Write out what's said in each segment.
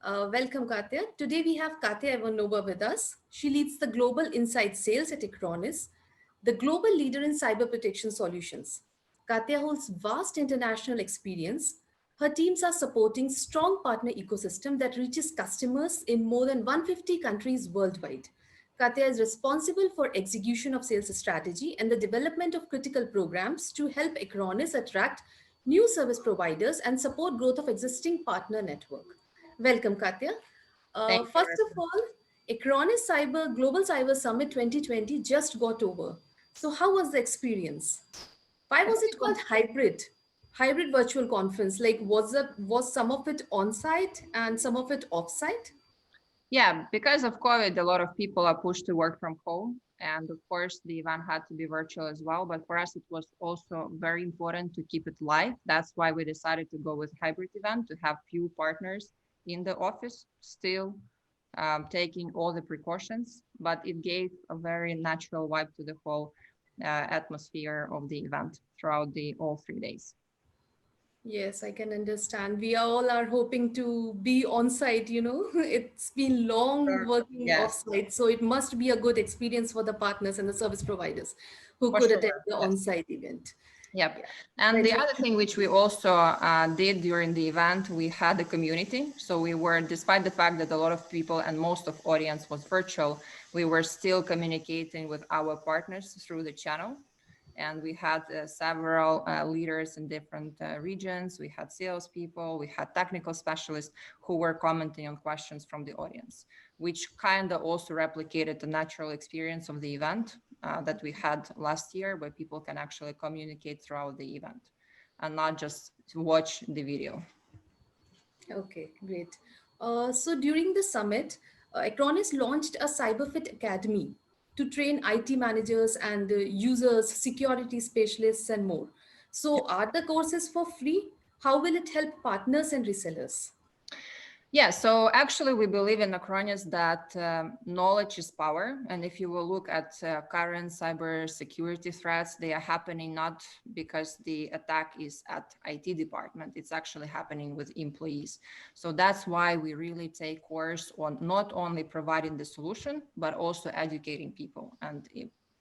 Welcome, Katya. Today we have Katya Ivanova with us. She leads the Global Inside Sales at Acronis, the global leader in cyber protection solutions. Katya holds vast international experience. Her teams are supporting strong partner ecosystem that reaches customers in more than 150 countries worldwide. Katya is responsible for execution of sales strategy and the development of critical programs to help Acronis attract new service providers and support growth of existing partner network. Welcome, Katya. Thank First of you. all, Acronis Cyber Global Cyber Summit 2020 just got over. So, how was the experience? Why I was think it it called was, hybrid? Hybrid virtual conference. Like, was some of it on site and some of it off site? yeah, because of COVID, a lot of people are pushed to work from home. And of course, the event had to be virtual as well. But for us, it was also very important to keep it live. That's why we decided to go with hybrid event to have few partners in the office, still taking all the precautions. But it gave a very natural vibe to the whole atmosphere of the event throughout the all 3 days. Yes, I can understand. We all are hoping to be on site. It's been long Sure. working off Yes, site, so it must be a good experience for the partners and the service providers who for could attend sure. the Yes. on-site event. Yep. Yeah. And the Mention. other thing which we also did during the event, we had a community. So we were, despite the fact that a lot of people and most of audience was virtual, we were still communicating with our partners through the channel. And we had several leaders in different regions. We had salespeople, we had technical specialists who were commenting on questions from the audience, which kind of also replicated the natural experience of the event that we had last year, where people can actually communicate throughout the event and not just to watch the video. Okay, great. So during the summit, Acronis launched a Cyberfit Academy to train IT managers and users, security specialists, and more. So are the courses for free? How will it help partners and resellers? Yeah, so actually, we believe in Acronis that knowledge is power. And if you will look at current cyber security threats, they are happening not because the attack is at IT department, it's actually happening with employees. So that's why we really take course on not only providing the solution, but also educating people. And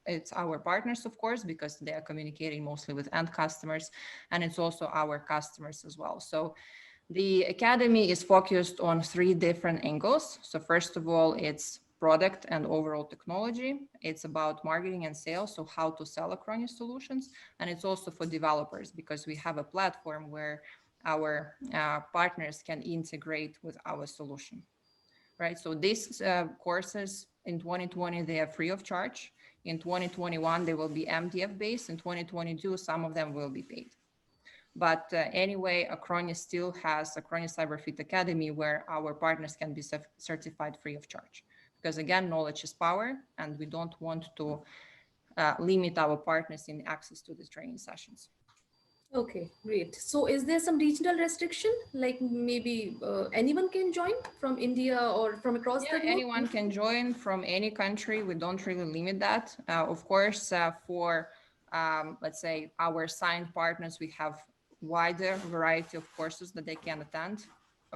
it's our partners, of course, because they are communicating mostly with end customers, and it's also our customers as well. So the academy is focused on three different angles. So first of all, it's product and overall technology. It's about marketing and sales, so how to sell Acronis solutions. And it's also for developers because we have a platform where our partners can integrate with our solution, right? So these courses in 2020, they are free of charge. In 2021, they will be MDF based. In 2022, some of them will be paid. But anyway, Acronis still has Acronis Cyberfit Academy where our partners can be certified free of charge. Because again, knowledge is power, and we don't want to limit our partners in access to the training sessions. Okay, great. So is there some regional restriction? Like maybe anyone can join from India or from across Yeah, the globe? anyone can join from any country. We don't really limit that. Of course, for let's say our signed partners, we have wider variety of courses that they can attend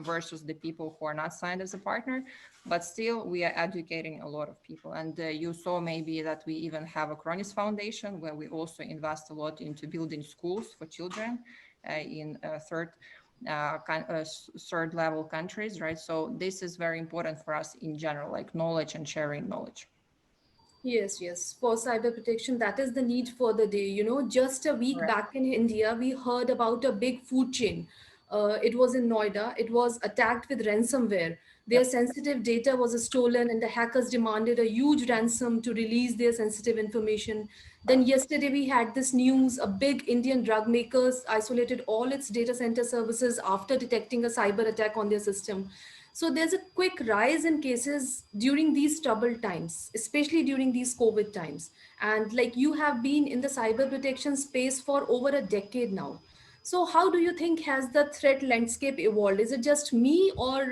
versus the people who are not signed as a partner. But still, we are educating a lot of people. And you saw maybe that we even have a Acronis Foundation where we also invest a lot into building schools for children in third level countries, right? So this is very important for us in general, like knowledge and sharing knowledge. Yes, yes. For cyber protection, that is the need for the day. Just a week Correct. back in India, we heard about a big food chain. It was in Noida. It was attacked with ransomware. Their Yep. sensitive data was stolen, and the hackers demanded a huge ransom to release their sensitive information. Then yesterday we had this news: a big Indian drug makers isolated all its data center services after detecting a cyber attack on their system. So there's a quick rise in cases during these troubled times, especially during these COVID times. And like you have been in the cyber protection space for over a decade now. So how do you think has the threat landscape evolved? Is it just me, or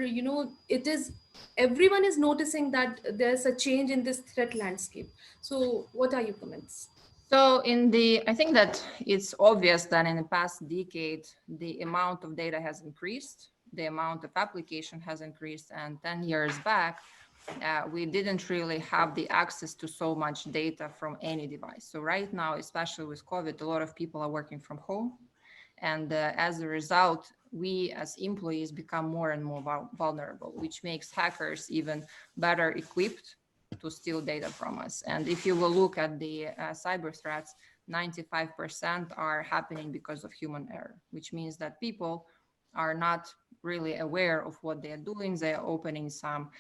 it is everyone is noticing that there's a change in this threat landscape? So what are your comments? So I think that it's obvious that in the past decade, the amount of data has increased the amount of application has increased, and 10 years back, we didn't really have the access to so much data from any device. So right now, especially with COVID, a lot of people are working from home. And as a result, we as employees become more and more vulnerable, which makes hackers even better equipped to steal data from us. And if you will look at the cyber threats, 95% are happening because of human error, which means that people are not really aware of what they are doing. They are opening some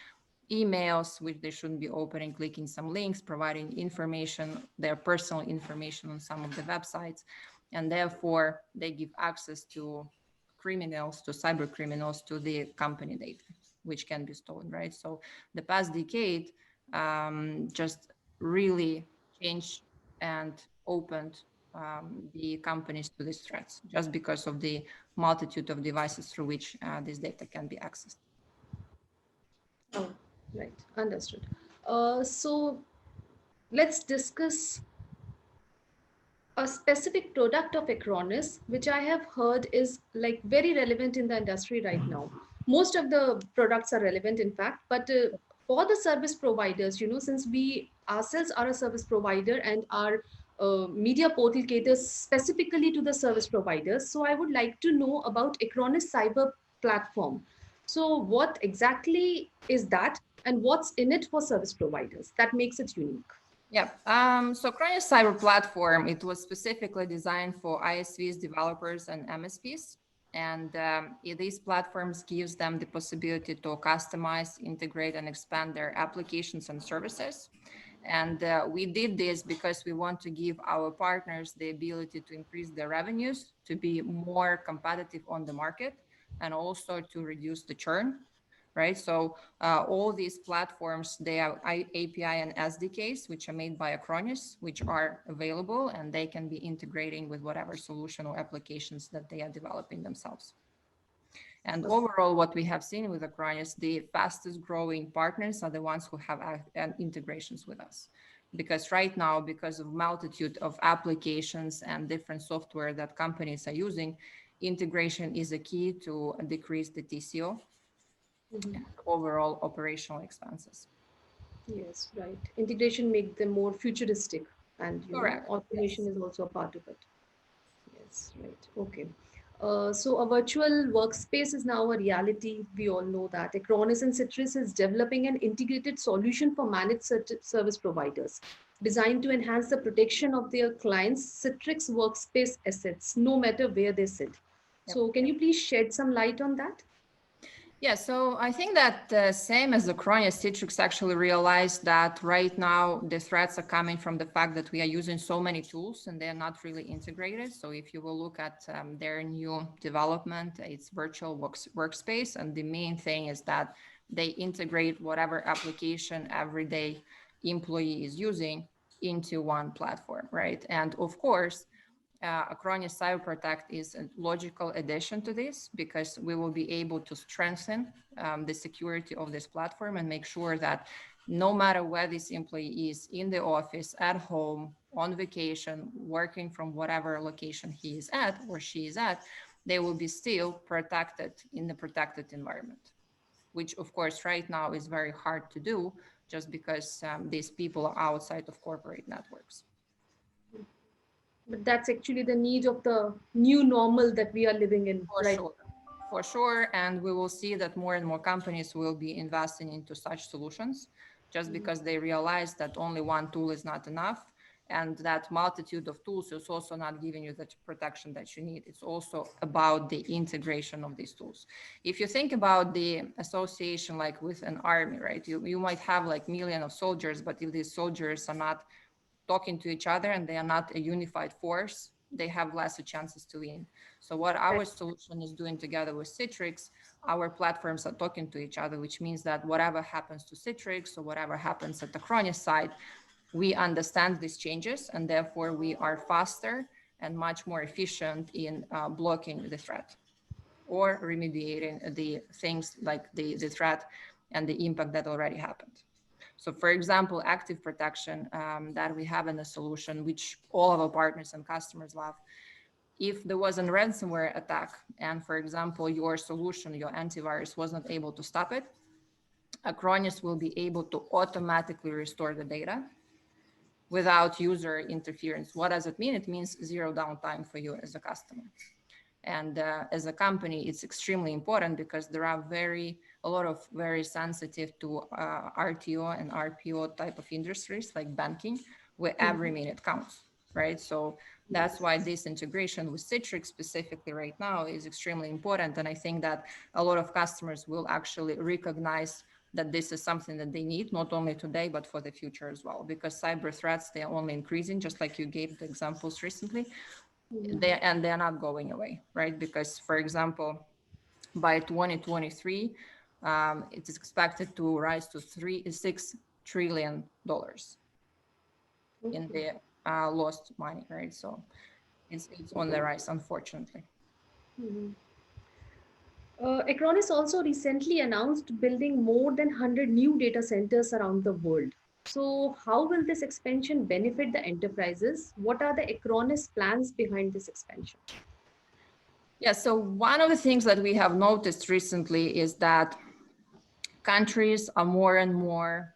emails which they shouldn't be opening, clicking some links, providing information, their personal information on some of the websites, and therefore they give access to criminals, to cyber criminals, to the company data, which can be stolen, right? So the past decade just really changed and opened the companies to these threats, just because of the multitude of devices through which this data can be accessed. Oh, right. Understood. So let's discuss a specific product of Acronis, which I have heard is like very relevant in the industry right now. Most of the products are relevant, in fact, but for the service providers, since we ourselves are a service provider and our media portal caters specifically to the service providers, so I would like to know about Acronis Cyber Platform. So, what exactly is that, and what's in it for service providers that makes it unique? Yeah. So Acronis Cyber Platform, it was specifically designed for ISVs, developers, and MSPs. And these platforms gives them the possibility to customize, integrate, and expand their applications and services. And we did this because we want to give our partners the ability to increase their revenues, to be more competitive on the market, and also to reduce the churn, right? So all these platforms, they have API and SDKs, which are made by Acronis, which are available, and they can be integrating with whatever solution or applications that they are developing themselves. And overall, what we have seen with Acronis, the fastest growing partners are the ones who have integrations with us. Because right now, because of multitude of applications and different software that companies are using, integration is a key to decrease the TCO and overall operational expenses. Yes, right. Integration make them more futuristic, and Correct. automation Yes. is also a part of it. Yes, right. Okay. So a virtual workspace is now a reality. We all know that. Acronis and Citrix is developing an integrated solution for managed service providers, designed to enhance the protection of their clients' Citrix workspace assets, no matter where they sit. Yep. So can you please shed some light on that? Yeah, so I think that same as Acronis, Citrix actually realized that right now the threats are coming from the fact that we are using so many tools and they're not really integrated. So if you will look at their new development, it's virtual workspace. And the main thing is that they integrate whatever application everyday employee is using into one platform, right? And of course, Acronis Cyber Protect is a logical addition to this because we will be able to strengthen the security of this platform and make sure that no matter where this employee is, in the office, at home, on vacation, working from whatever location he is at or she is at, they will be still protected in the protected environment, which of course right now is very hard to do just because these people are outside of corporate networks. But that's actually the need of the new normal that we are living in For right. sure. For sure. And we will see that more and more companies will be investing into such solutions just because they realize that only one tool is not enough. And that multitude of tools is also not giving you the protection that you need. It's also about the integration of these tools. If you think about the association like with an army, right? You might have like millions of soldiers, but if these soldiers are not talking to each other and they are not a unified force, they have lesser chances to win. So what our solution is doing together with Citrix, our platforms are talking to each other, which means that whatever happens to Citrix or whatever happens at the Acronis side, we understand these changes and therefore we are faster and much more efficient in blocking the threat or remediating the things like the threat and the impact that already happened. So for example, active protection that we have in the solution, which all of our partners and customers love, if there was a ransomware attack and, for example, your solution, your antivirus was not able to stop it, Acronis will be able to automatically restore the data without user interference. What does it mean? It means zero downtime for you as a customer. And as a company, it's extremely important because there are a lot of very sensitive to RTO and RPO type of industries like banking, where every Mhm. minute counts, right? So that's Yes. why this integration with Citrix specifically right now is extremely important. And I think that a lot of customers will actually recognize that this is something that they need, not only today, but for the future as well, because cyber threats, they are only increasing, just like you gave the examples recently. Mhm. They're not going away, right? Because, for example, by 2023, it is expected to rise to $6 trillion in Okay. the lost money, right? So it's on the rise, unfortunately. Mhm. Acronis also recently announced building more than 100 new data centers around the world. So, how will this expansion benefit the enterprises? What are the Acronis plans behind this expansion? Yeah, so one of the things that we have noticed recently is that countries are more and more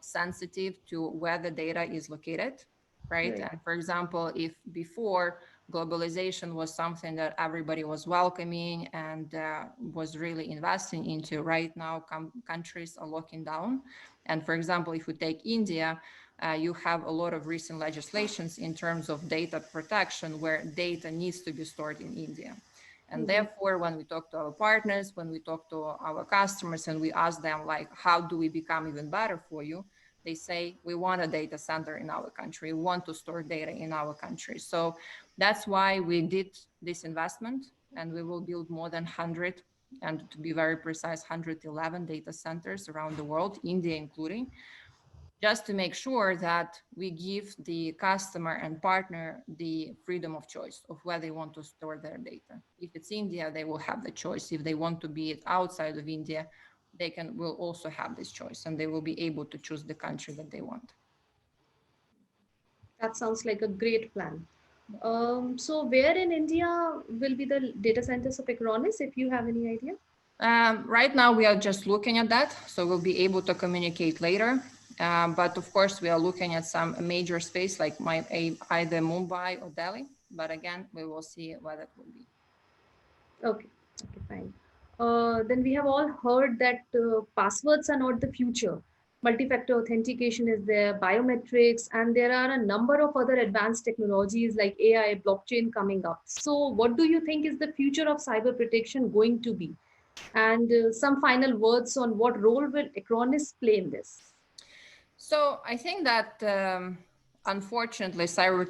sensitive to where the data is located, right? Right. And for example, if before globalization was something that everybody was welcoming and was really investing into, right now countries are locking down. And for example, if we take India, you have a lot of recent legislations in terms of data protection where data needs to be stored in India. And Mhm. therefore, when we talk to our partners, when we talk to our customers and we ask them like, how do we become even better for you? They say, we want a data center in our country. We want to store data in our country. So that's why we did this investment, and we will build more than 100, and to be very precise, 111 data centers around the world, India including, just to make sure that we give the customer and partner the freedom of choice of where they want to store their data. If it's India, they will have the choice. If they want to be it outside of India, will also have this choice, and they will be able to choose the country that they want. That sounds like a great plan. So, where in India will be the data centers of Acronis, if you have any idea? Right now, we are just looking at that, so we'll be able to communicate later. But of course, we are looking at some major space like either Mumbai or Delhi. But again, we will see where that will be. Okay, okay, fine. Then we have all heard that passwords are not the future. Multi-factor authentication is there, biometrics, and there are a number of other advanced technologies like AI, blockchain coming up. So, what do you think is the future of cyber protection going to be? And some final words on what role will Acronis play in this? So I think that unfortunately, cyber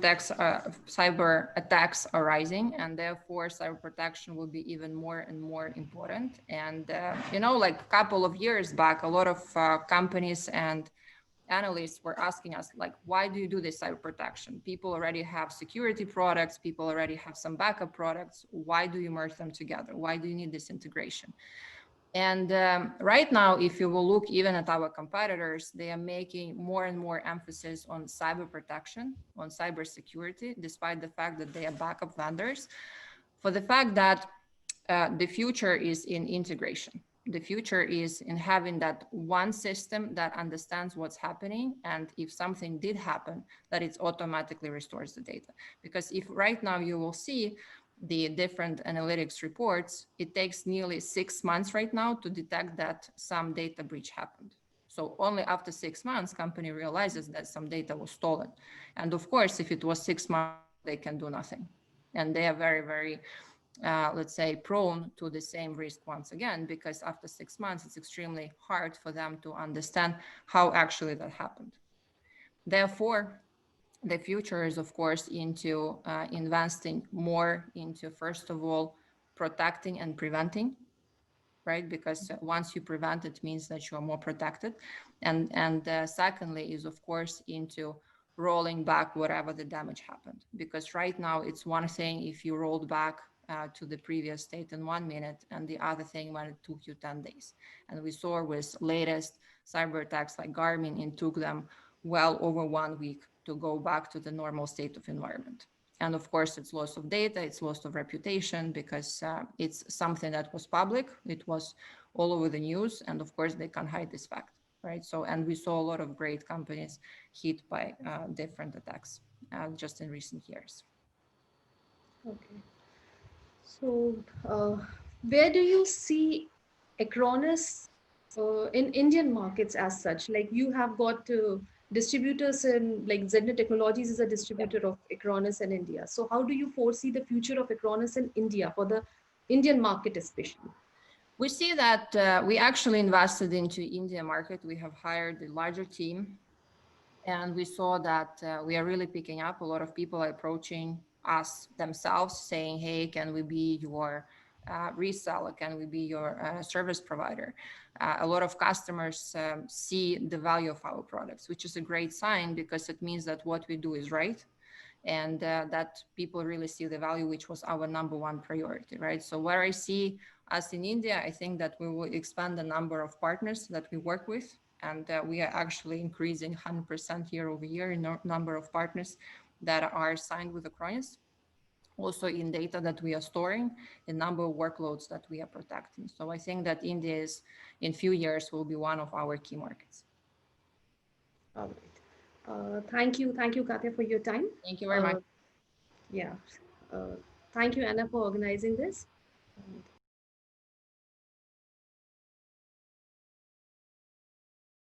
attacks are rising, and therefore cyber protection will be even more and more important. And like a couple of years back, a lot of companies and analysts were asking us, like, why do you do this cyber protection? People already have security products. People already have some backup products. Why do you merge them together? Why do you need this integration? And right now, if you will look even at our competitors, they are making more and more emphasis on cyber protection, on cyber security, despite the fact that they are backup vendors, for the fact that the future is in integration. The future is in having that one system that understands what's happening. And if something did happen, that it automatically restores the data. Because if right now you will see the different analytics reports, it takes nearly 6 months right now to detect that some data breach happened. So only after 6 months, company realizes that some data was stolen. And of course, if it was 6 months ago, they can do nothing. And they are very, very, let's say, prone to the same risk once again, because after 6 months, it's extremely hard for them to understand how actually that happened. Therefore, the future is, of course, into investing more into, first of all, protecting and preventing, right? Because once you prevent, it means that you are more protected. And secondly is, of course, into rolling back whatever the damage happened. Because right now, it's one thing if you rolled back to the previous state in 1 minute, and the other thing when it took you 10 days. And we saw with latest cyber attacks like Garmin, it took them well over 1 week to go back to the normal state of environment. And of course, it's loss of data, it's loss of reputation because it's something that was public, it was all over the news, and of course, they can't hide this fact, right? So, and we saw a lot of great companies hit by different attacks just in recent years. Okay. So, where do you see Acronis in Indian markets as such? Like you have got distributors and like Zedner Technologies is a distributor of Acronis in India. So, how do you foresee the future of Acronis in India for the Indian market especially? We see that we actually invested into India market. We have hired a larger team, and we saw that we are really picking up. A lot of people are approaching us themselves saying, hey, can we be your reseller? Can we be your service provider? A lot of customers see the value of our products, which is a great sign because it means that what we do is right, and that people really see the value, which was our number one priority, right? So where I see us in India, I think that we will expand the number of partners that we work with, and we are actually increasing 100% year over year in number of partners that are signed with Acronis. Also in data that we are storing, the number of workloads that we are protecting. So I think that India is, in few years, will be one of our key markets. All right. Thank you, Katya, for your time. Thank you very much. Uh, yeah. Uh, Thank you, Anna, for organizing this.